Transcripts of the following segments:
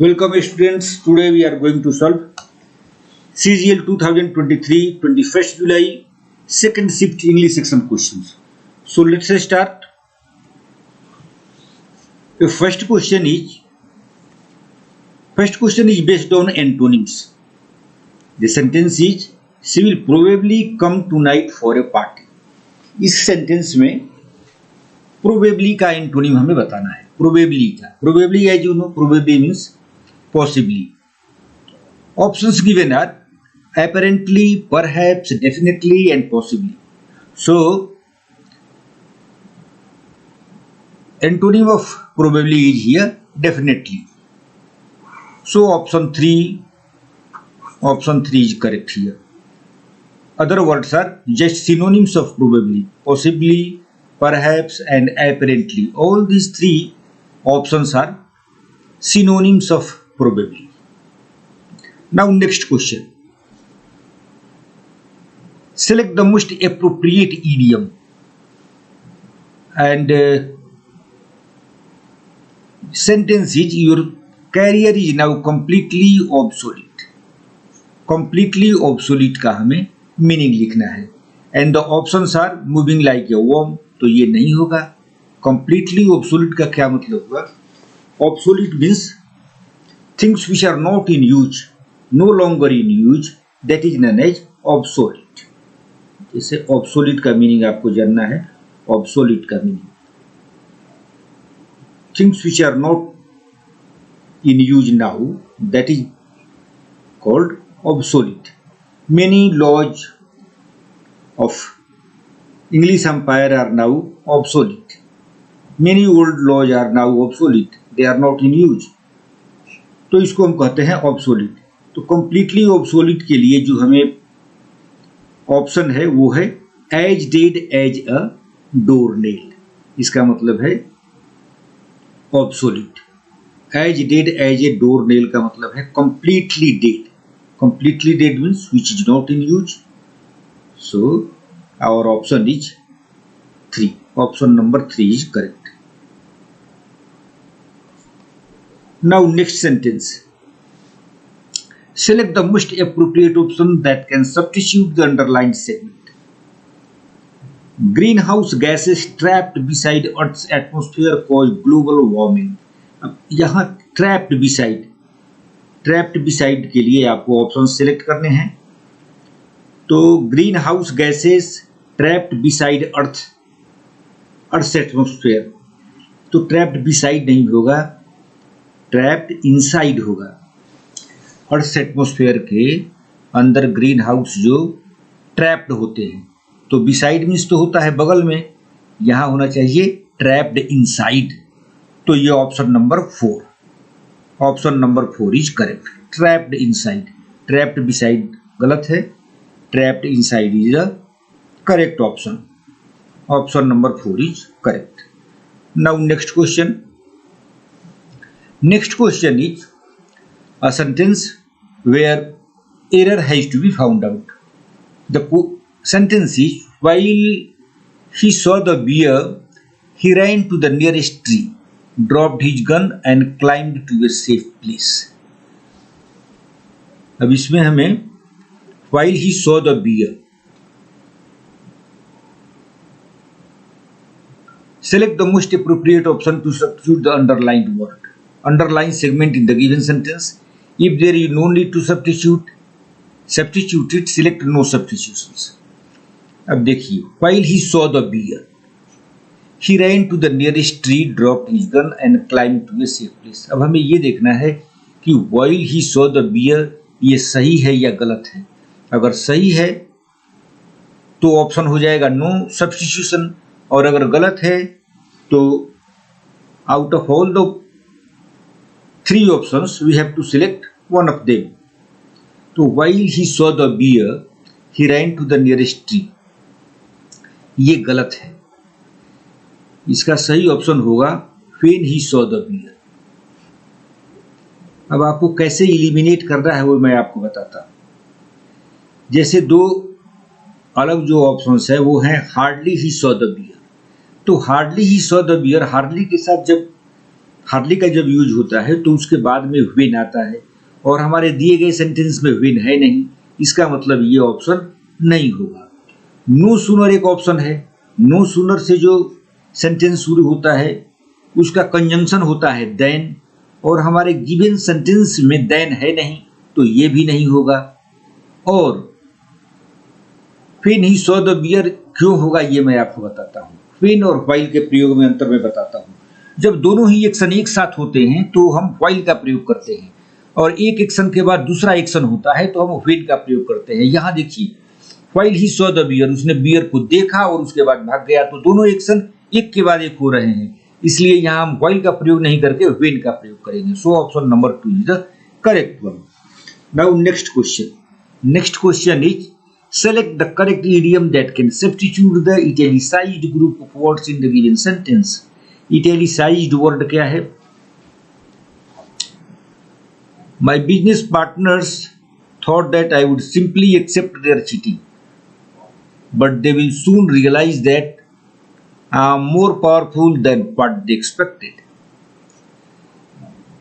Welcome students. Today we are going to solve CGL 2023 21st July second shift English section questions. So let's start. The first question is based on antonyms. The sentence is she will probably come tonight for a party. इस sentence में probably का antonym हमें बताना है. Probably as you know, probably means possibly. Options given are apparently, perhaps, definitely and possibly. So antonym of probably is here definitely. So option 3 is correct here. Other words are just synonyms of probably: possibly, perhaps and apparently. All these three options are synonyms of probably. Now next question. Select the most appropriate idiom and sentence is your career is now completely obsolete. Completely obsolete का हमें meaning लिखना है. And the options are moving like a worm, तो ये नहीं होगा. Completely obsolete का क्या मतलब हुआ? Obsolete means things which are not in use, no longer in use, that is known as obsolete. जैसे obsolete का मीनिंग आपको जानना है. obsolete का meaning things which are not in use now, that is called obsolete. Many laws of English empire are now obsolete. Many old laws are now obsolete. They are not in use. तो इसको हम कहते हैं ऑब्सोलिट. तो completely ऑब्सोलिट के लिए जो हमें ऑप्शन है वो है as dead as a door nail. इसका मतलब है obsolete. As dead as a door nail का मतलब है completely dead. Completely dead means which is not in use. So our option is 3. Option number 3 is correct. Now next sentence. Select the most appropriate option that can substitute the underlined segment. Greenhouse gases trapped beside Earth's atmosphere cause global warming. अब यहाँ trapped beside के लिए आपको option select करने हैं. तो greenhouse gases trapped beside earth atmosphere. तो trapped beside नहीं होगा, ट्रैप्ड इनसाइड होगा. अर्थ एटमोस्फेयर के अंदर ग्रीन हाउस जो ट्रैप्ड होते हैं. तो बिसाइड मीन्स तो होता है बगल में, यहां होना चाहिए ट्रैप्ड इनसाइड. तो ये option number 4 is correct. Trapped inside. Trapped beside गलत है. Trapped inside is the correct option. Option number 4 is correct. Now next question. Next question is a sentence where error has to be found out. The sentence is, while he saw the bear, he ran to the nearest tree, dropped his gun and climbed to a safe place. अब इसमें हमें while he saw the bear, select the most appropriate option to substitute the underlined word. Underline segment in the given sentence. If there is no need to substitute it, select no substitutions. अब देखिए, while he saw the bear, he ran to the nearest tree, dropped his gun and climbed to a safe place. अब हमें ये देखना है कि while he saw the bear ये सही है या गलत है. अगर सही है तो ऑप्शन हो जाएगा no substitution, और अगर गलत है तो out of all the 3 options we have to select one of them. तो while he saw the bear, he ran to the nearest tree. ये गलत है. इसका सही ऑप्शन होगा when he saw the bear. अब आपको कैसे इलिमिनेट करना है वो मैं आपको बताता हूं. जैसे 2 अलग जो ऑप्शंस है वो हैं hardly he saw the bear. तो hardly he saw the bear, hardly के साथ जब हार्डली का जब यूज होता है तो उसके बाद में व्हेन आता है, और हमारे दिए गए सेंटेंस में व्हेन है नहीं, इसका मतलब ये ऑप्शन नहीं होगा। नो सूनर एक ऑप्शन है। नो सूनर से जो सेंटेंस शुरू होता है उसका कंजंक्शन होता है देन, और हमारे गिवन सेंटेंस में देन है नहीं, तो ये भी नहीं होगा। और when he saw the bear क्यों होगा ये मैं आपको बताता हूँ। व्हेन और व्हाइल के प्रयोग में अंतर मैं बताता हूँ। जब दोनों ही एक्शन एक साथ होते हैं तो हम व्हाइल का प्रयोग करते हैं, और एक एक्शन के बाद दूसरा एक्शन होता है तो हम व्हेन का प्रयोग करते हैं। यहाँ देखिए, while he saw the bear, उसने बियर को देखा और उसके बाद भाग गया, तो दोनों एक्शन एक के बाद एक हो रहे हैं, इसलिए यहाँ हम व्हाइल का प्रयोग नहीं करके व्हेन का प्रयोग करेंगे। So option number 2 is the correct one. Now next question is select the correct idiom that can substitute the italicized group of words in the given sentence. Italicized word क्या है? My business partners thought that I would simply accept their cheating, but they will soon realize that I am more powerful than what they expected.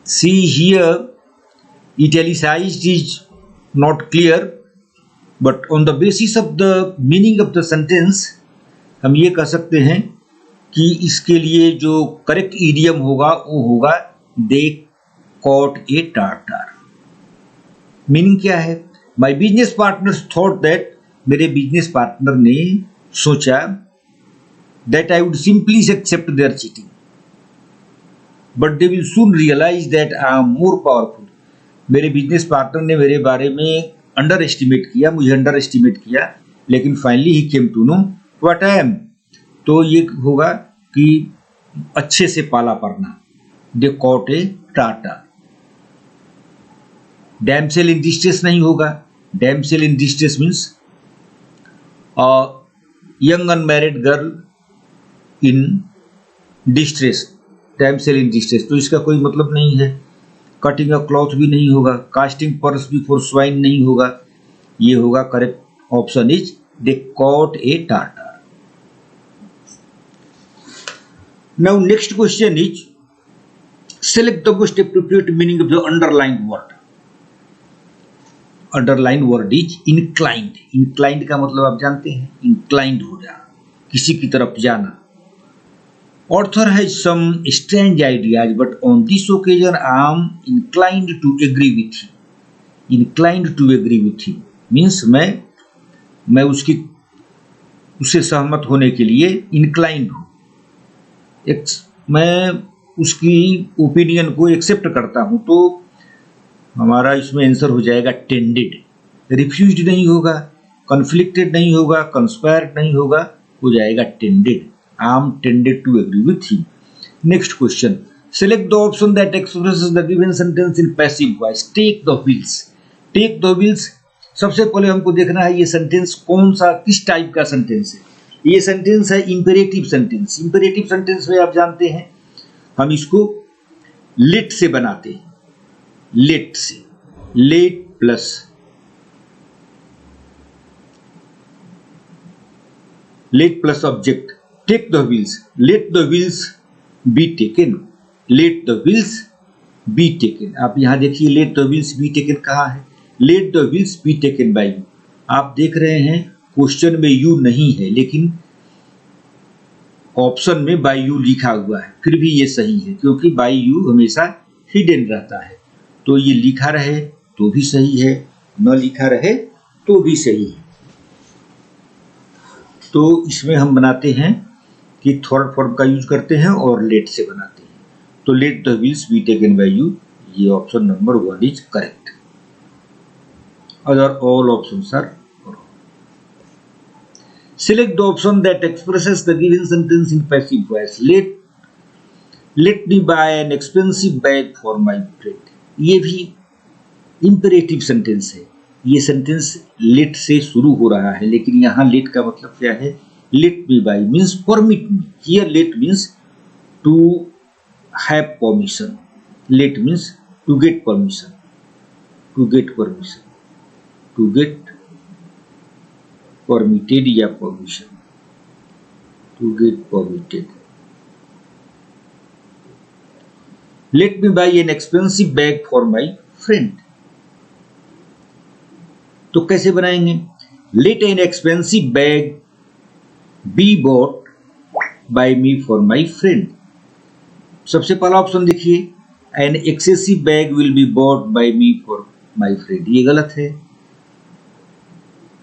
See here, italicized is not clear, but on the basis of the meaning of the sentence हम ये कह सकते हैं कि इसके लिए जो correct idiom होगा वो होगा they caught a tartar. Meaning क्या है? My business partners thought that, मेरे बिजनेस पार्टनर ने सोचा, that I would simply accept their cheating but they will soon realise that I am more powerful. मेरे business partner ने मेरे बारे में अंडर एस्टिमेट किया, मुझे अंडर एस्टिमेट किया, लेकिन finally he came to know what I am. तो ये होगा कि अच्छे से पाला पड़ना, दे कॉट ए टाटा। डैमसेल इन डिस्ट्रेस नहीं होगा। Damsel in distress means young unmarried girl in distress, damsel in distress, तो इसका कोई मतलब नहीं है। कटिंग अ क्लॉथ भी नहीं होगा। कास्टिंग पर्स बिफोर स्वाइन नहीं होगा। ये होगा correct option is they caught a tartar. Now next question is select the most appropriate meaning of the underlined word. Underlined word is inclined. Inclined का मतलब आप जानते हैं, इंक्लाइंड हो जाना, किसी की तरफ जाना। Author has some strange ideas, but on this occasion I am inclined to agree with him. Inclined to agree with him means मैं उससे सहमत होने के लिए inclined हूँ। मैं उसकी ओपिनियन को एक्सेप्ट करता हूँ, तो हमारा इसमें आंसर हो जाएगा टेंडेड। रिफ्यूज्ड नहीं होगा, कन्फ्लिक्टेड नहीं होगा, कंस्पायर्ड नहीं होगा, हो जाएगा tended. I am tended to agree with him. Next question. Select the option that expresses the given sentence in passive voice. Take the wheels. Take the wheels. सबसे पहले हमको देखना है ये सेंटेंस कौन सा, किस टाइप का सेंटेंस है। ये सेंटेंस है इंपेरेटिव सेंटेंस। इंपेरेटिव सेंटेंस में आप जानते हैं हम इसको लेट से बनाते हैं। लेट से, late plus object. Take the wheels. Let the wheels be taken. Let the wheels be taken. आप यहां देखिए let the wheels be taken कहाँ है? Let the wheels be taken by you. आप देख रहे हैं क्वेश्चन में you नहीं है, लेकिन ऑप्शन में by you लिखा हुआ है, फिर भी ये सही है क्योंकि by you हमेशा हिडन रहता है। तो ये लिखा रहे तो भी सही है, न लिखा रहे तो भी सही है। तो इसमें हम बनाते हैं कि थर्ड फॉर्म का यूज करते हैं और लेट से बनाते हैं। तो let the wheels be taken by you, ये option number 1 is correct. Other all options are wrong. Select the option that expresses the given sentence in passive voice. Let me buy an expensive bag for my friend. ये भी imperative sentence है। ये sentence late से शुरू हो रहा है, लेकिन यहाँ लेट का मतलब क्या है? Let me buy means permit me. Here let means to have permission. Let means to get permission. To get permission. To get permitted या permission. To get permitted. Let me buy an expensive bag for my friend. तो कैसे बनाएंगे? Let an expensive bag be bought by me for my friend. सबसे पहला option देखिए, an excessive bag will be bought by me for my friend, ये गलत है।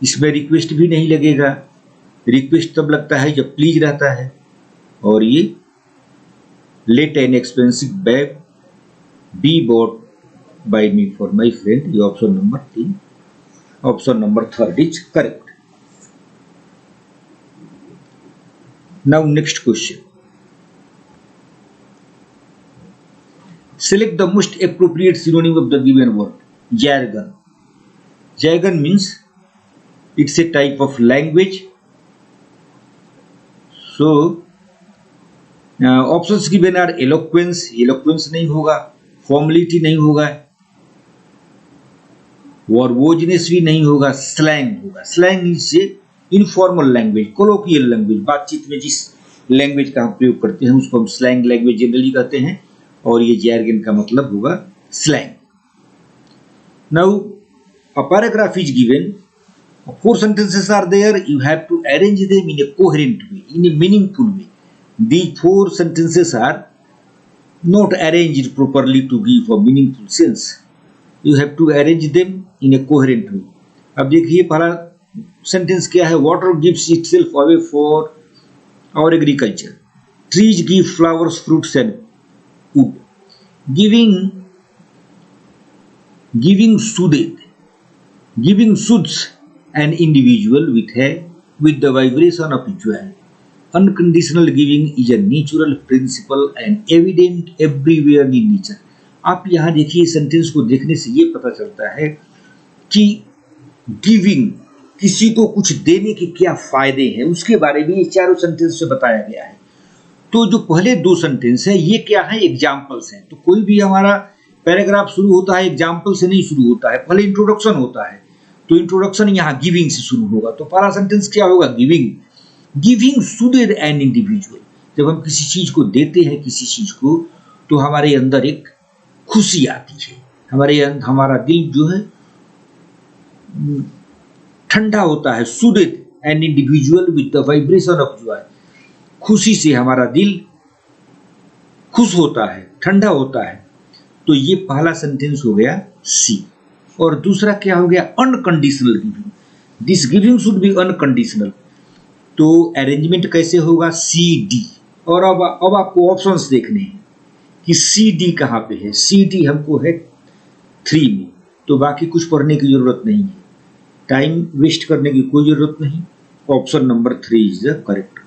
इसमें रिक्वेस्ट भी नहीं लगेगा, रिक्वेस्ट तब लगता है जब प्लीज रहता है, और ये let an expensive bag be bought by me for my friend, ये option number 3, option number 3 is correct. Now next question, select the most appropriate synonym of the given word. Jargon. Jargon means it's a type of language. So options given are eloquence, eloquence नहीं होगा, formality नहीं होगा, verbogeness भी नहीं होगा, slang होगा। slang is a informal language, colloquial language, बातचीत में जिस लैंग्वेज का हम प्रयोग करते हैं उसको हम स्लैंग लैंग्वेज जनरली कहते हैं, और ये जैर्गन का मतलब होगा slang. Now a paragraph is given, 4 sentences are there, you have to arrange them in a coherent way, in a meaningful way. These 4 sentences are not arranged properly to give a meaningful sense. You have to arrange them in a coherent way. अब देखिए पहला sentence क्या है, water gives itself away for our agriculture, trees give flowers fruits and wood. Giving soothes an individual with the vibration of joy. Unconditional giving is a natural principle and evident everywhere in nature. आप यहाँ देखिए sentence को देखने से ये पता चलता है कि गिविंग, किसी को कुछ देने के क्या फायदे हैं, उसके बारे में ये चारों सेंटेंस से बताया गया है। तो जो पहले 2 सेंटेंस है ये क्या है, एग्जाम्पल्स हैं। तो कोई भी हमारा पैराग्राफ शुरू होता है एग्जाम्पल से नहीं शुरू होता है, पहले इंट्रोडक्शन होता है। तो इंट्रोडक्शन यहाँ गिविंग से शुरू होगा। तो पहला सेंटेंस क्या होगा, गिविंग सूदेड एन इंडिविजुअल। जब हम किसी चीज को देते हैं किसी चीज को, तो हमारे अंदर एक खुशी आती है, हमारा दिल जो है ठंडा होता है। Soothed an individual with the vibration of joy, खुशी से हमारा दिल खुश होता है, ठंडा होता है। तो ये पहला सेंटेंस हो गया सी। और दूसरा क्या हो गया, unconditional giving, this giving should be unconditional. तो अरेंजमेंट कैसे होगा, सी डी। और अब आपको ऑप्शंस देखने हैं कि सी डी कहाँ पे है। सी डी हमको है 3 में, तो बाकी कुछ पढ़ने की जरूरत नहीं है, टाइम वेस्ट करने की कोई जरूरत नहीं। Option number 3 is the correct.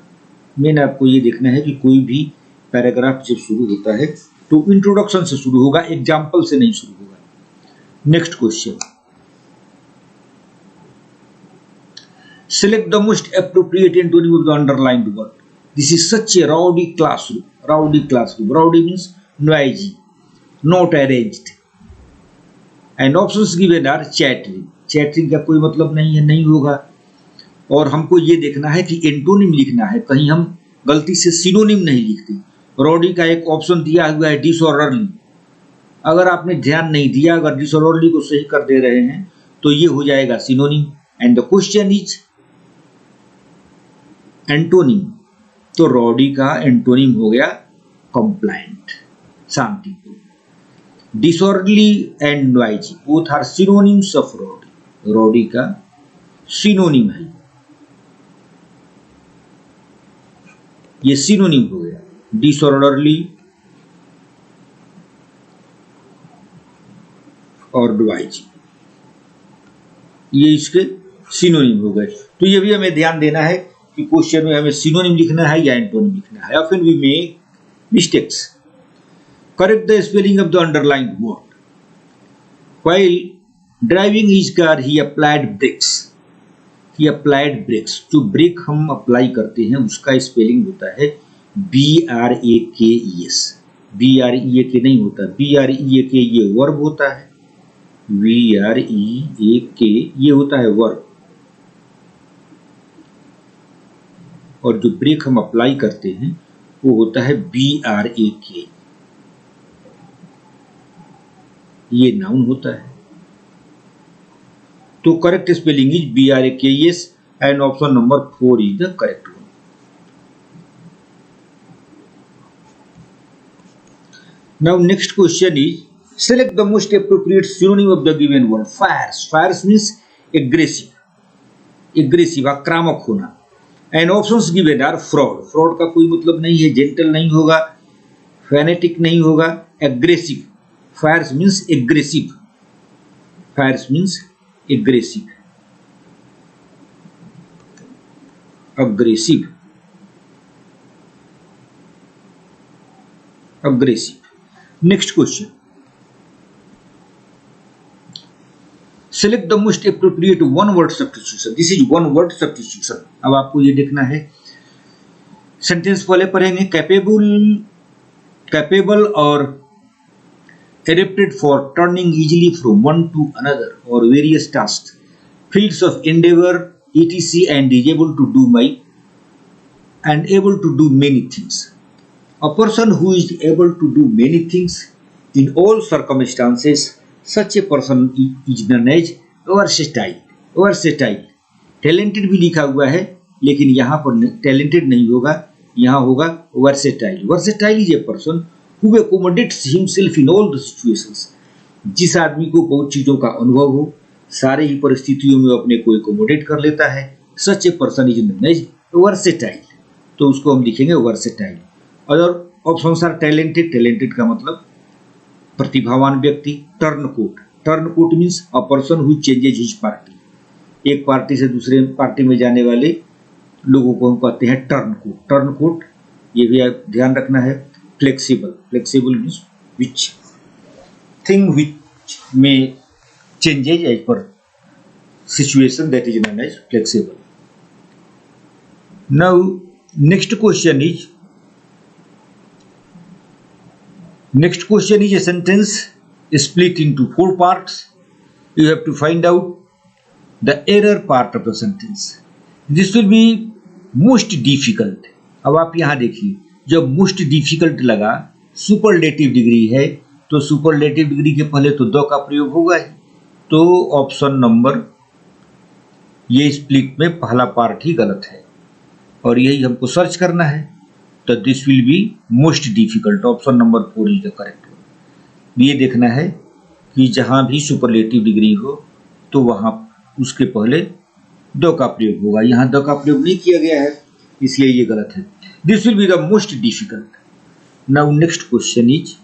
मैंने आपको ये देखना है कि कोई भी पैराग्राफ जब शुरू होता है तो इंट्रोडक्शन से शुरू होगा, एग्जाम्पल से नहीं शुरू होगा। Next question, select the most appropriate antonym of the underlined word. This is such a rowdy classroom. Rowdy means noisy, not arranged. And options given are chattering. Chattering का कोई मतलब नहीं है, नहीं होगा। और हमको ये देखना है कि एंटोनिम लिखना है, कहीं हम गलती से सिनोनिम नहीं लिखते। रॉडी का एक ऑप्शन दिया हुआ है डिसऑर्डरली, अगर आपने ध्यान नहीं दिया, अगर डिसऑर्डरली को सही कर दे रहे हैं तो ये हो जाएगा synonym. And the question is antonym, तो रॉडी का एंटोनिम हो गया कंप्लायंट, शांतिपूर्ण। Disorderly and noisy both are synonyms of rowdy, rowdy का सिनोनिम है, ये सिनोनिम हो गया। डिसऑर्डरली और नॉइजी, ये इसके सिनोनिम हो गए। तो ये भी हमें ध्यान देना है कि क्वेश्चन में हमें सिनोनिम लिखना है या एंटोनिम लिखना है। Often we make mistakes. Correct the spelling of the underlined word. While driving his car he applied brakes. He applied brakes, जो ब्रेक हम अप्लाई करते हैं उसका स्पेलिंग होता है BRAKES। BREAK नहीं होता, BREAK ये वर्ब होता है, VREAK ये होता है वर्ब, और जो ब्रेक हम अप्लाई करते हैं वो होता है BRAK। ये नाउन होता है। तो correct spelling is BRAKES and option number 4 is the correct one. Now next question is select the most appropriate synonym of the given word. Fierce. Fierce means aggressive. Aggressive, आक्रामक होना। And options given are fraud. Fraud का कोई मतलब नहीं है, gentle नहीं होगा, fanatic नहीं होगा, aggressive. Fierce means aggressive. Fierce means aggressive. Aggressive. Aggressive. Next question. Select the most appropriate one word substitution. This is one word substitution. अब आपको ये देखना है, सेंटेंस पहले पढ़ेंगे। कैपेबल और adapted for turning easily from one to another or various tasks, fields of endeavor, etc. and is able to do many things. A person who is able to do many things in all circumstances. Such a person is known as versatile. Versatile. Talented भी लिखा हुआ है, लेकिन यहाँ पर talented नहीं होगा, यहाँ होगा versatile. Versatile is a person who accommodates himself in all the situations. जिस आदमी को बहुत चीजों का अनुभव हो, सारे ही परिस्थितियों में अपने को accommodate कर लेता है, such a person is known as versatile. तो उसको हम लिखेंगे versatile. Other options are talented. Talented का मतलब प्रतिभावान व्यक्ति। Turncoat means a person who changes his party. एक पार्टी से दूसरे पार्टी में जाने वाले लोगों को हम कहते हैं टर्नकोट। ये भी आप ध्यान रखना है। Flexible means which thing which में changes as per situation, that is known as flexible. Now next question is a sentence split into 4 parts. You have to find out the error part of the sentence. This will be most difficult. अब आप यहाँ देखिए, जब most difficult लगा, superlative degree है, तो superlative degree के पहले तो द का प्रयोग होगा ही। तो ऑप्शन नंबर ये स्प्लिट में पहला पार्ट ही गलत है और यही हमको सर्च करना है। तो this will be most difficult. Option number 4 is the correct one. ये देखना है कि जहां भी सुपरलेटिव डिग्री हो तो वहां उसके पहले द का प्रयोग होगा। यहां द का प्रयोग नहीं किया गया है, इसलिए ये गलत है। This will be the most difficult. Now next question is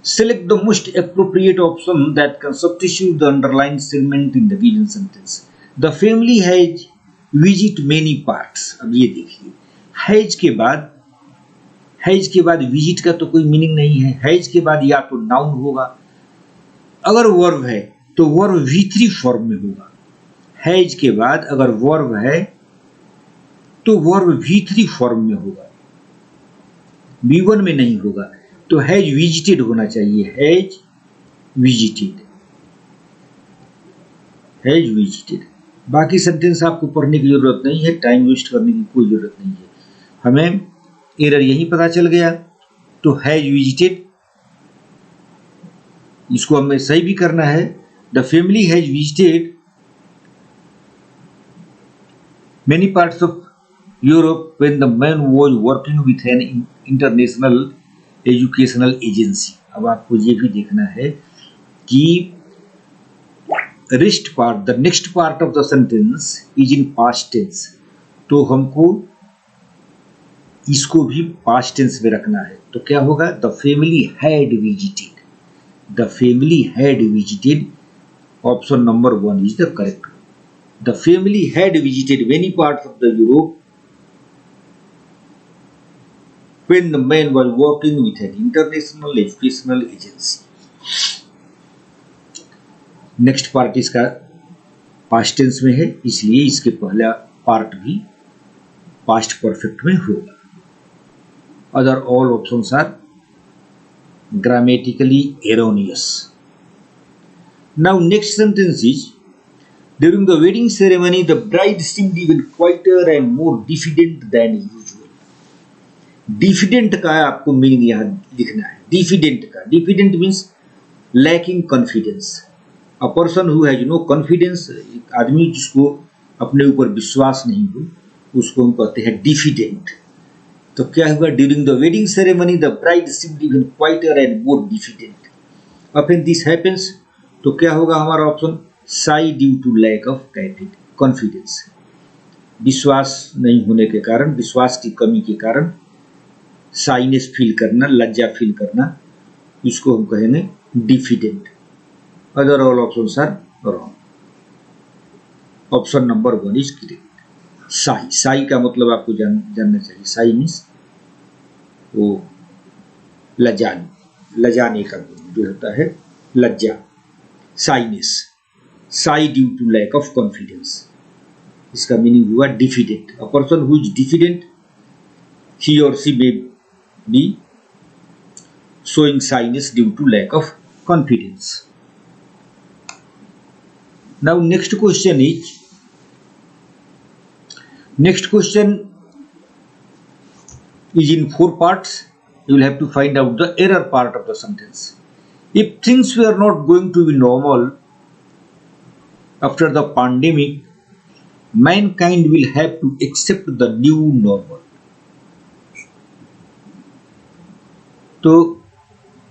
select the most appropriate option that can substitute the underlined segment in the given sentence. The family has visit many parks. अब ये देखिए, has के बाद visit का तो कोई meaning नहीं है। हैज के बाद या तो नाउन होगा, अगर वर्ब है तो वर्ब V3 फॉर्म में होगा। हैज के बाद अगर वर्ब है तो वर्ब V3 फॉर्म में होगा, V1 में नहीं होगा। तो हैज विजिटेड होना चाहिए, हैज विजिटेड। बाकी सेंटेंस आपको पढ़ने की जरूरत नहीं है, टाइम वेस्ट करने की कोई जरूरत नहीं है। हमें एरर यही पता चल गया। तो हैज विजिटेड, इसको हमें सही भी करना है। The family has visited many parts of Europe when the man was working with an international educational agency. अब आपको ये भी देखना है कि the next part of the sentence is in past tense, तो हमको इसको भी पास्ट टेंस में रखना है। तो क्या होगा? The family had visited. Option number 1 is the correct. The family had visited many parts of the Europe when the man was working with an international educational agency. Next part इसका past tense में है, इसलिए इसके पहला part भी past perfect में होगा। Other all options are grammatically erroneous. Now next sentence is during the wedding ceremony the bride seemed even quieter and more diffident than usual. Diffident का आपको मीनिंग यहां लिखना है। Diffident means lacking confidence, a person who has no confidence, एक आदमी जिसको अपने ऊपर विश्वास नहीं हो, उसको हम कहते हैं डिफिडेंट। तो क्या हुआ, during the wedding ceremony the bride seemed even quieter and more diffident. When this happens, तो क्या होगा हमारा option, shy due to lack of confidence, विश्वास नहीं होने के कारण, विश्वास की कमी के कारण साइनेस फील करना, लज्जा फील करना, इसको हम कहेंगे diffident. Other all options are wrong. Option number 1 is correct. Shy, shy का मतलब आपको जानना चाहिए। साई मीन्स वो लजाने का गुण जो होता है, लज्जा, shyness, shy due to lack of confidence, इसका मीनिंग हुआ diffident. A person who is diffident, he or she may be showing shyness due to lack of confidence. Now next question is in 4 parts. You will have to find out the error part of the sentence. If things were not going to be normal after the pandemic, mankind will have to accept the new normal. तो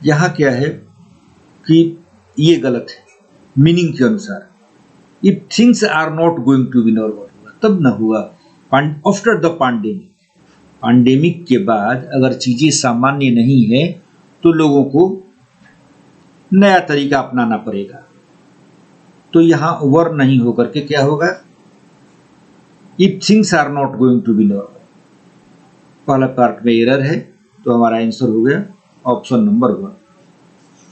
यहाँ क्या है कि ये गलत है meaning के अनुसार। If things are not going to be normal हुआ तब न हुआ, आफ्टर द पैंडेमिक, पैंडेमिक के बाद अगर चीजें सामान्य नहीं है तो लोगों को नया तरीका अपनाना पड़ेगा। तो यहाँ वर नहीं होकर के क्या होगा, if things are not going to be normal. पहला पार्ट में एरर है, तो हमारा आंसर हो गया ऑप्शन नंबर 1।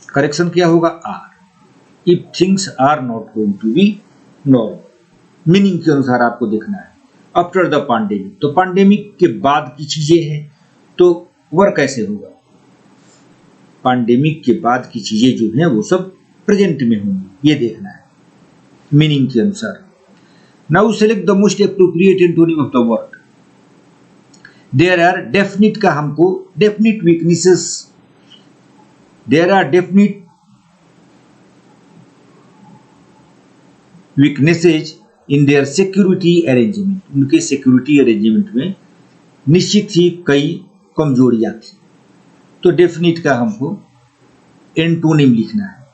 करेक्शन क्या होगा, are. If things are not going to be normal, meaning के अनुसार आपको देखना है। आफ्टर द पैंडेमिक, तो पैंडेमिक के बाद की चीजें हैं, तो वर कैसे होगा, पैंडेमिक के बाद की चीजें जो हैं वो सब प्रेजेंट में होंगी, ये देखना है मीनिंग के अनुसार। Now select the most appropriate antonym of the word. There are definite का हमको definite weaknesses, there are definite weaknesses in their security arrangement, उनके सिक्योरिटी अरेंजमेंट में निश्चित ही कई कमजोरियां थी। तो डेफिनिट का हमको एंटोनिम लिखना है।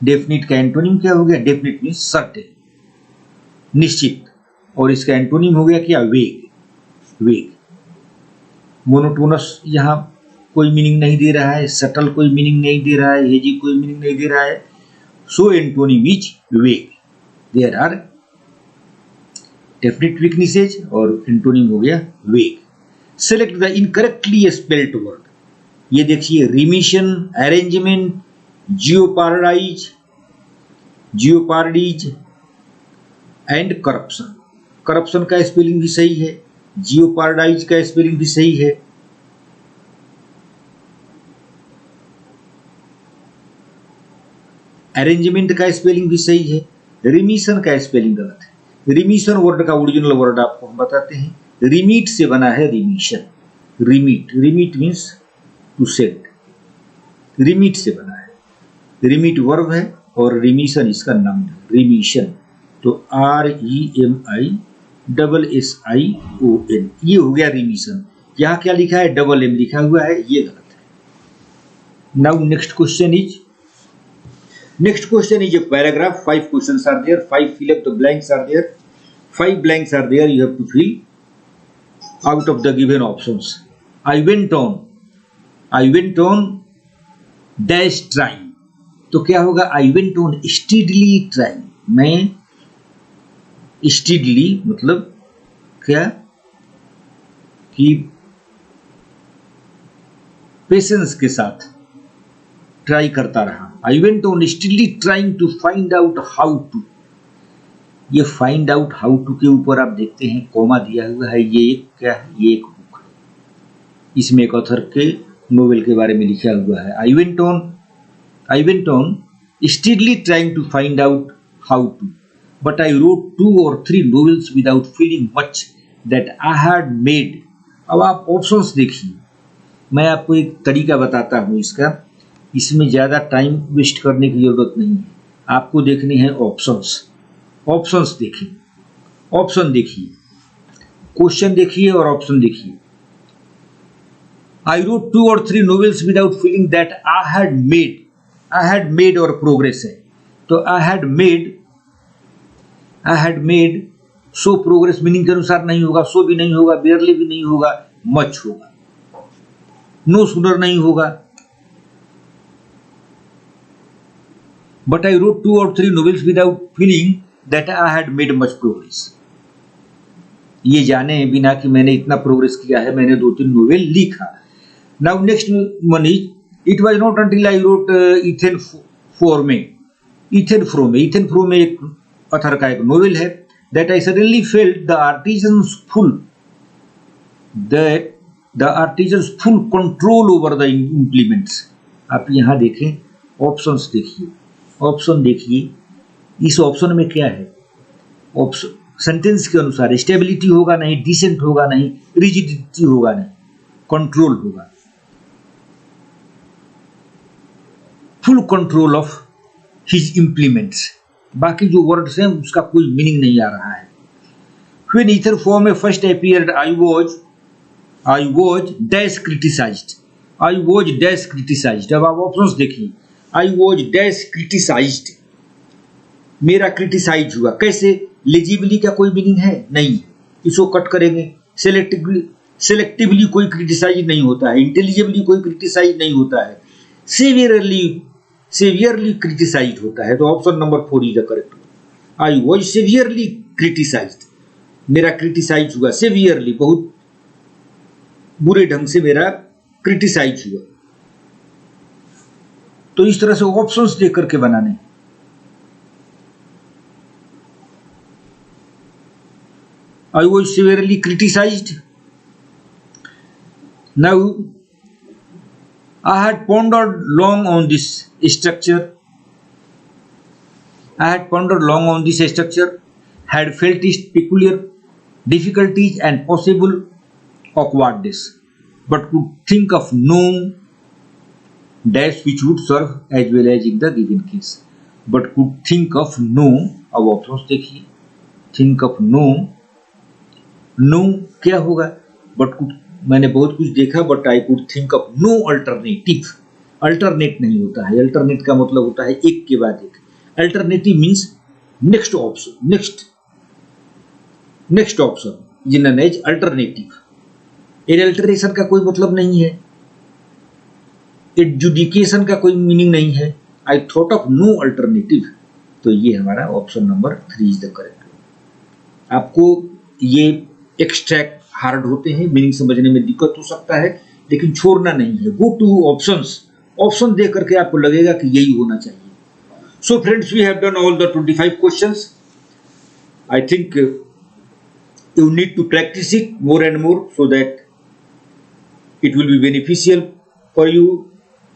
डेफिनिट का एंटोनिम क्या हो गया, डेफिनिट मीन्स सर्टेन, निश्चित, और इसका एंटोनिम हो गया क्या, वेग। वेग, मोनोटोनस यहाँ कोई मीनिंग नहीं दे रहा है, सटल कोई मीनिंग नहीं दे रहा है, हेजी कोई मीनिंग नहीं दे रहा है। So antonym is vague. There are definite weaknesses और एंटोनिम हो गया vague. Select the incorrectly spelled word. ये देखिए, remission, arrangement, jeopardies and corruption. Corruption का स्पेलिंग भी सही है, जियोपार्डाइज का स्पेलिंग भी सही है। अरेंजमेंट का स्पेलिंग भी सही है, रिमिशन का स्पेलिंग गलत है। रिमिशन वर्ड का ओरिजिनल वर्ड आपको हम बताते हैं, रिमीट से बना है रिमिशन। रिमीट मीन्स टू सेंड, रिमीट से बना है। रिमीट वर्ब है और रिमिशन इसका नाम है, रिमिशन। तो REMISSION, ये हो गया रिमिशन। यहाँ क्या लिखा है, डबल एम लिखा हुआ है, ये गलत है। Now next question is a paragraph. 5 questions are there, 5 fill up the blanks are there, 5 blanks are there, you have to fill out of the given options. I went on dash trying, तो क्या होगा, I went on steadily trying, मैं steadily मतलब क्या कि patience के साथ try करता रहा। I went on stilly trying to find out how to. ये फाइंड आउट हाउ टू के ऊपर आप देखते हैं कॉमा दिया हुआ है, ये एक क्या है, ये एक बुक है, इसमें एक ऑथर के नोवेल के बारे में लिखा हुआ है। I went on stilly trying to find out how to, but I wrote 2 or 3 novels without feeling much that I had made। अब आप ऑप्शंस देखिए, मैं आपको एक तरीका बताता हूं इसका। इसमें ज़्यादा टाइम वेस्ट करने की ज़रूरत नहीं है। आपको देखने हैं ऑप्शंस। ऑप्शंस देखिए, ऑप्शन देखिए, क्वेश्चन देखिए और ऑप्शन देखिए। I wrote 2 or 3 novels without feeling that I had made और प्रोग्रेस है, तो I had made so progress meaning के अनुसार नहीं होगा, सो भी नहीं होगा, बेयरली भी नहीं होगा, मच होगा, नो सूनर नहीं होगा। But I wrote 2 or 3 novels without feeling that I had made much progress। ये जाने बिना कि मैंने इतना प्रोग्रेस किया है, मैंने 2-3 नोवेल लिखा। Now next one is, it was not until I wrote Ethan Frome. Ethan Frome एक अथर का एक नोवेल है। That I suddenly felt the artisan's full control over the implements. आप यहाँ देखें, ऑप्शंस देखिए, ऑप्शन देखिए, इस ऑप्शन में क्या है? ऑप्शन सेंटेंस के अनुसार स्टेबिलिटी होगा नहीं, डिसेंट होगा नहीं, रिजिडिटी होगा नहीं, कंट्रोल होगा। Full control of his implements. बाकी जो वर्ड्स हैं उसका कोई मीनिंग नहीं आ रहा है। When ether form first appeared, I was dash criticized। I was dash criticized। अब आप ऑप्शंस देखिए। I was dash criticized, मेरा क्रिटिसाइज हुआ। कैसे? लेजिबली का कोई मीनिंग है नहीं, इसको कट करेंगे। सेलेक्टिवली कोई क्रिटिसाइज नहीं होता है, इंटेलिजिबली कोई क्रिटिसाइज नहीं होता है, सेवियरली क्रिटिसाइज होता है। तो option number 4 is the correct. I was severely criticised, मेरा क्रिटिसाइज हुआ, सेवियरली बहुत बुरे ढंग से मेरा क्रिटिसाइज हुआ। तो इस तरह से ऑप्शंस देख करके बनाने। I was severely criticized। Now, I had pondered long on this structure, had felt its peculiar difficulties and possible awkwardness, but could think of no dash which would serve as well as in the given case। But could think of no, अब options देखिए। think of no क्या होगा? But मैंने बहुत कुछ देखा, but I could think of no alternative. Alternate नहीं होता है, अल्टरनेट का मतलब होता है एक के बाद एक। Alternative means next option, next option जिन्हें एज अल्टरनेटिव। एडल्टरेशन का कोई मतलब नहीं है, एडजुडिकेशन का कोई मीनिंग नहीं है। I thought of no alternative, तो ये हमारा option number 3 is the correct. आपको ये एक्सट्रैक्ट हार्ड होते हैं, मीनिंग समझने में दिक्कत हो सकता है, लेकिन छोड़ना नहीं है। गो टू ऑप्शंस, ऑप्शन देख करके आपको लगेगा कि यही होना चाहिए। So friends, we have done all the 25 questions. I think you need to practise it more and more so that it will be beneficial for you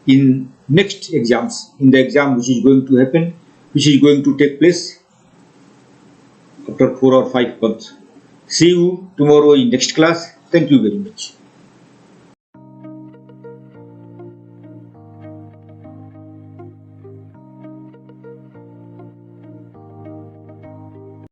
in next exams, in the exam which is going to happen, which is going to take place after 4 or 5 months। See you tomorrow in next class. Thank you very much.